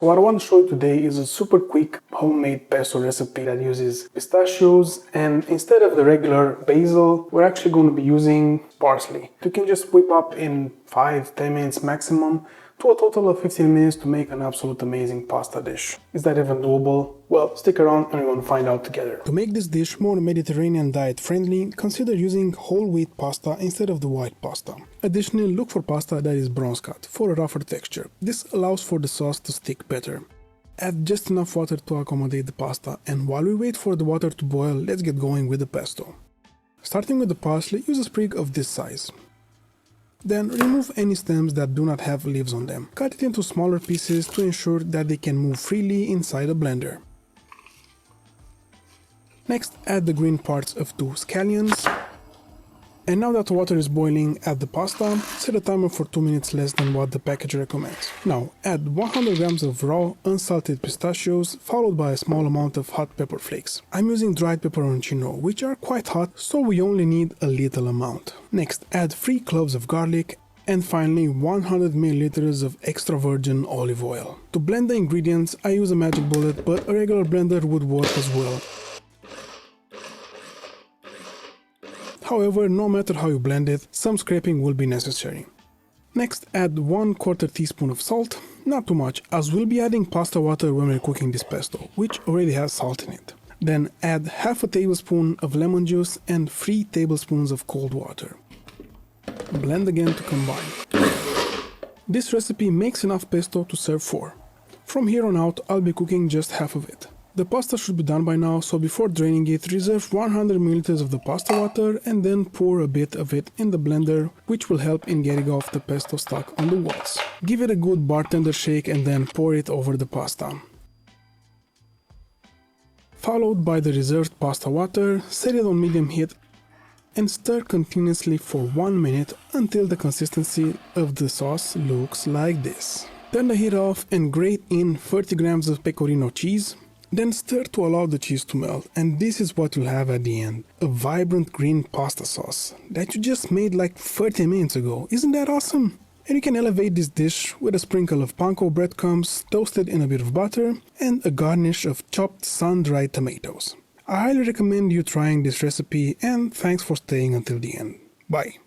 What I want to show you today is a super quick homemade pesto recipe that uses pistachios, and instead of the regular basil, we're actually going to be using parsley. You can just whip up in 5-10 minutes maximum to a total of 15 minutes to make an absolute amazing pasta dish. Is that even doable? Well, stick around and we're going to find out together. To make this dish more Mediterranean diet friendly, consider using whole wheat pasta instead of the white pasta. Additionally, look for pasta that is bronze cut for a rougher texture. This allows for the sauce to stick better. Add just enough water to accommodate the pasta, and while we wait for the water to boil, let's get going with the pesto. Starting with the parsley, use a sprig of this size. Then remove any stems that do not have leaves on them. Cut it into smaller pieces to ensure that they can move freely inside a blender. Next, add the green parts of 2 scallions. And now that the water is boiling, add the pasta. Set a timer for 2 minutes less than what the package recommends. Now, add 100 grams of raw, unsalted pistachios, followed by a small amount of hot pepper flakes. I'm using dried pepperoncino, which are quite hot, so we only need a little amount. Next, add 3 cloves of garlic, and finally 100 milliliters of extra virgin olive oil. To blend the ingredients, I use a magic bullet, but a regular blender would work as well. However, no matter how you blend it, some scraping will be necessary. Next, add 1/4 teaspoon of salt, not too much, as we'll be adding pasta water when we're cooking this pesto, which already has salt in it. Then add half a tablespoon of lemon juice and 3 tablespoons of cold water. Blend again to combine. This recipe makes enough pesto to serve 4. From here on out, I'll be cooking just half of it. The pasta should be done by now, so before draining it, reserve 100 ml of the pasta water and then pour a bit of it in the blender, which will help in getting off the pesto stuck on the walls. Give it a good bartender shake and then pour it over the pasta. Followed by the reserved pasta water, set it on medium heat and stir continuously for 1 minute until the consistency of the sauce looks like this. Turn the heat off and grate in 30 grams of pecorino cheese. Then stir to allow the cheese to melt, and this is what you'll have at the end. A vibrant green pasta sauce that you just made like 30 minutes ago. Isn't that awesome? And you can elevate this dish with a sprinkle of panko breadcrumbs toasted in a bit of butter and a garnish of chopped sun-dried tomatoes. I highly recommend you trying this recipe, and thanks for staying until the end. Bye.